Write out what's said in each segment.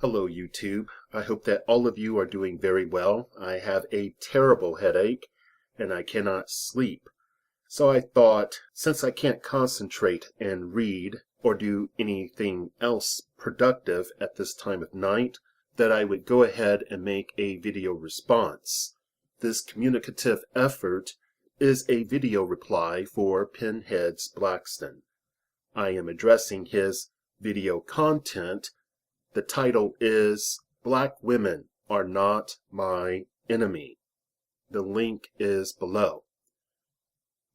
Hello YouTube. I hope that all of you are doing very well. I have a terrible headache and I cannot sleep. So I thought, since I can't concentrate and read or do anything else productive at this time of night, that I would go ahead and make a video response. This communicative effort is a video reply for PinHeadzBlackson. I am addressing his video content. The title is Black Women Are Not My Enemy. The link is below.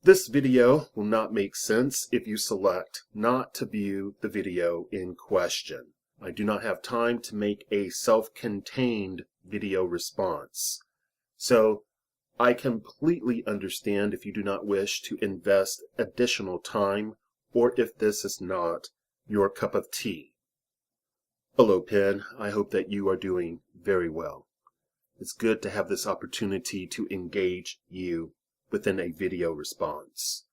This video will not make sense if you select not to view the video in question. I do not have time to make a self-contained video response. So I completely understand if you do not wish to invest additional time or if this is not your cup of tea. Hello, Pin. I hope that you are doing very well. It's good to have this opportunity to engage you within a video response.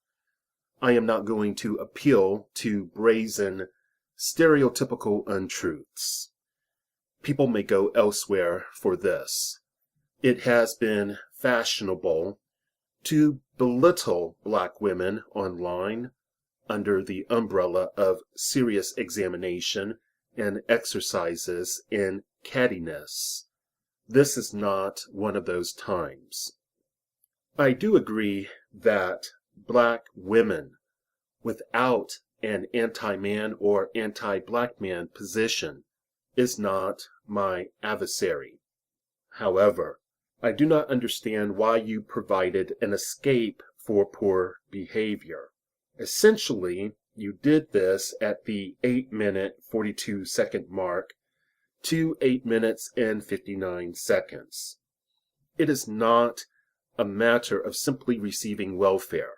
I am not going to appeal to brazen, stereotypical untruths. People may go elsewhere for this. It has been fashionable to belittle black women online under the umbrella of serious examination and exercises in cattiness. This is not one of those times. I do agree that black women, without an anti-man or anti-black man position, is not my adversary. However, I do not understand why you provided an escape for poor behavior. Essentially, you did this at the 8-minute 42-second mark to 8 minutes and 59 seconds. It is not a matter of simply receiving welfare.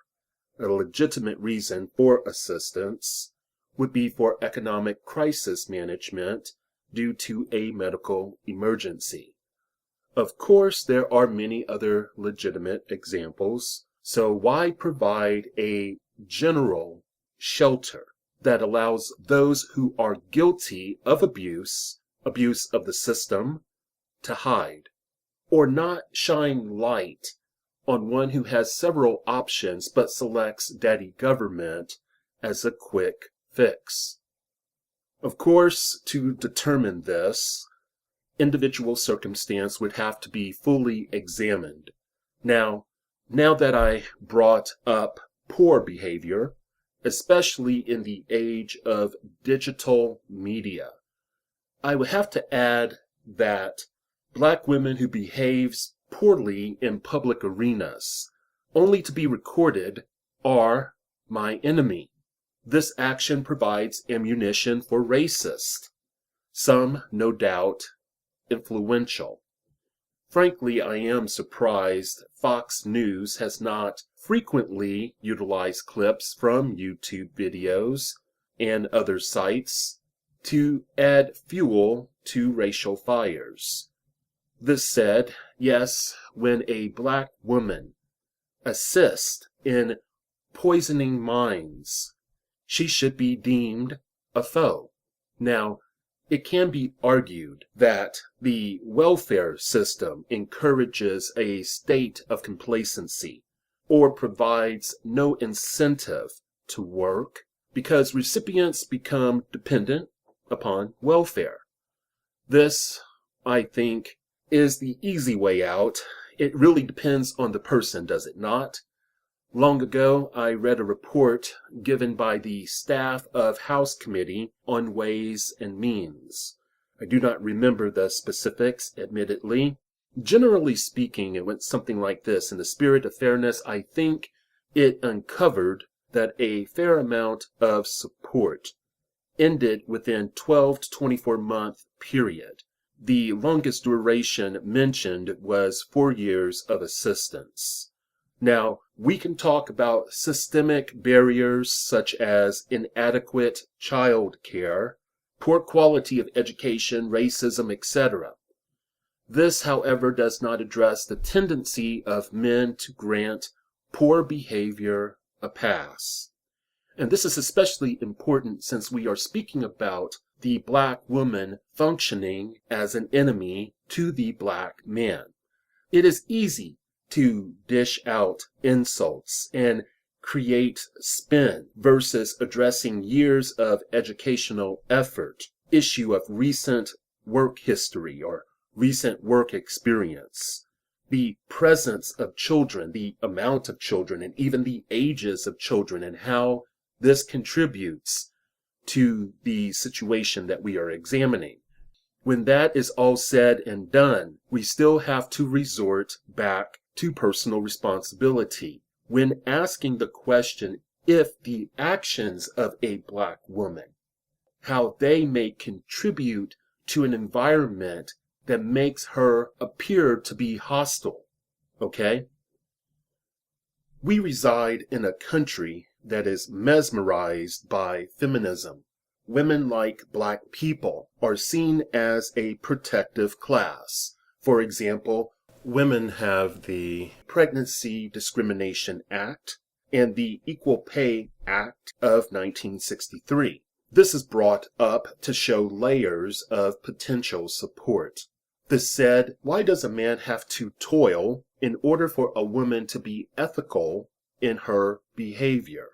A legitimate reason for assistance would be for economic crisis management due to a medical emergency. Of course, there are many other legitimate examples, so why provide a general shelter that allows those who are guilty of abuse of the system, to hide, or not shine light on one who has several options but selects daddy government as a quick fix? Of course, to determine this, individual circumstance would have to be fully examined. Now that I brought up poor behavior, especially in the age of digital media, I would have to add that black women who behaves poorly in public arenas, only to be recorded, are my enemy. This action provides ammunition for racists, some no doubt influential. Frankly, I am surprised Fox News has not frequently utilized clips from YouTube videos and other sites to add fuel to racial fires. This said, yes, when a black woman assists in poisoning minds, she should be deemed a foe. Now, it can be argued that the welfare system encourages a state of complacency or provides no incentive to work because recipients become dependent upon welfare. This, I think, is the easy way out. It really depends on the person, does it not? Long ago, I read a report given by the staff of House Committee on Ways and Means. I do not remember the specifics, admittedly. Generally speaking, it went something like this. In the spirit of fairness, I think it uncovered that a fair amount of support ended within 12 to 24 month period. The longest duration mentioned was 4 years of assistance. Now, we can talk about systemic barriers such as inadequate child care, poor quality of education, racism, etc. This, however, does not address the tendency of men to grant poor behavior a pass. And this is especially important since we are speaking about the black woman functioning as an enemy to the black man. It is easy to dish out insults and create spin versus addressing years of educational effort, issue of recent work history or recent work experience, the presence of children, the amount of children, and even the ages of children, and how this contributes to the situation that we are examining. When that is all said and done, we still have to resort back to personal responsibility when asking the question if the actions of a black woman, how they may contribute to an environment that makes her appear to be hostile. Okay? We reside in a country that is mesmerized by feminism. Women like black people are seen as a protective class. For example, women have the Pregnancy Discrimination Act and the Equal Pay Act of 1963. This is brought up to show layers of potential support. This said, why does a man have to toil in order for a woman to be ethical in her behavior?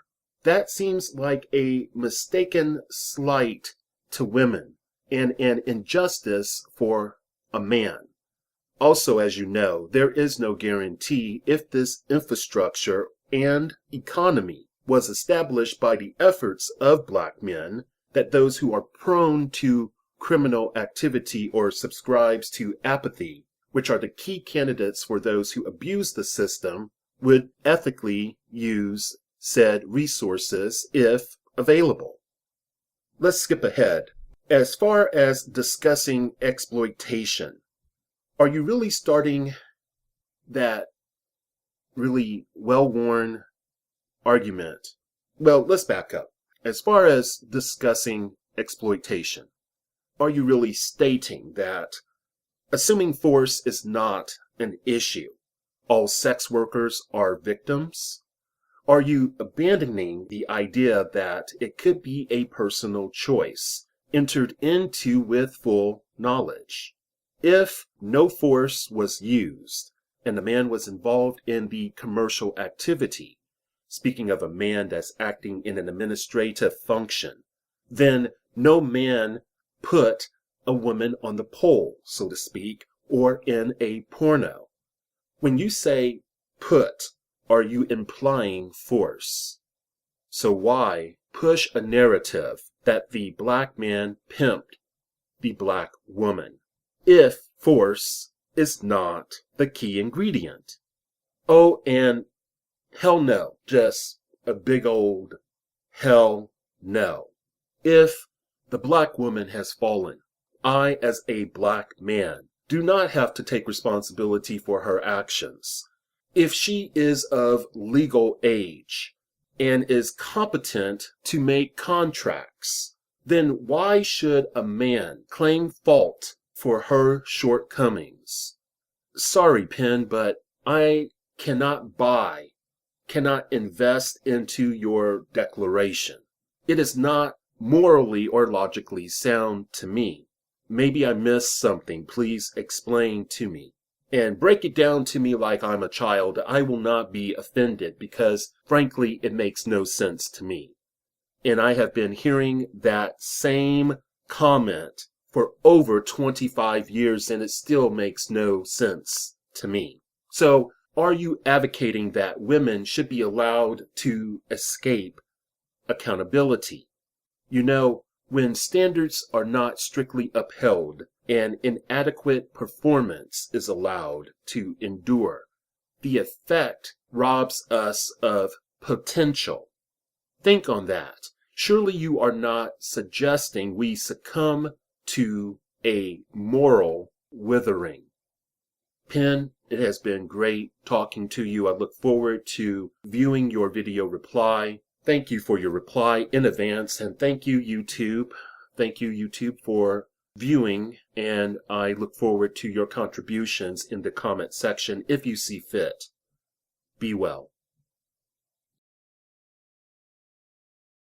That seems like a mistaken slight to women and an injustice for a man. Also, as you know, there is no guarantee if this infrastructure and economy was established by the efforts of black men that those who are prone to criminal activity or subscribes to apathy, which are the key candidates for those who abuse the system, would ethically use said resources if available. Let's skip ahead. As far as discussing exploitation, are you really starting that really well-worn argument? Well, let's back up. As far as discussing exploitation, are you really stating that assuming force is not an issue, all sex workers are victims? Are you abandoning the idea that it could be a personal choice, entered into with full knowledge? If no force was used and the man was involved in the commercial activity, speaking of a man that's acting in an administrative function, then no man put a woman on the pole, so to speak, or in a porno. When you say put, are you implying force? So why push a narrative that the black man pimped the black woman if force is not the key ingredient? Oh, and hell no, just a big old hell no. If the black woman has fallen, I, as a black man, do not have to take responsibility for her actions. If she is of legal age and is competent to make contracts, then why should a man claim fault for her shortcomings? Sorry, Penn, but I cannot invest into your declaration. It is not morally or logically sound to me. Maybe I missed something. Please explain to me. And break it down to me like I'm a child. I will not be offended because, frankly, it makes no sense to me. And I have been hearing that same comment for over 25 years and it still makes no sense to me. So, are you advocating that women should be allowed to escape accountability? You know, when standards are not strictly upheld and inadequate performance is allowed to endure, the effect robs us of potential. Think on that. Surely you are not suggesting we succumb to a moral withering. Penn, it has been great talking to you. I look forward to viewing your video reply. Thank you for your reply in advance, and thank you, YouTube. Thank you, YouTube, for viewing, and I look forward to your contributions in the comment section if you see fit. Be well.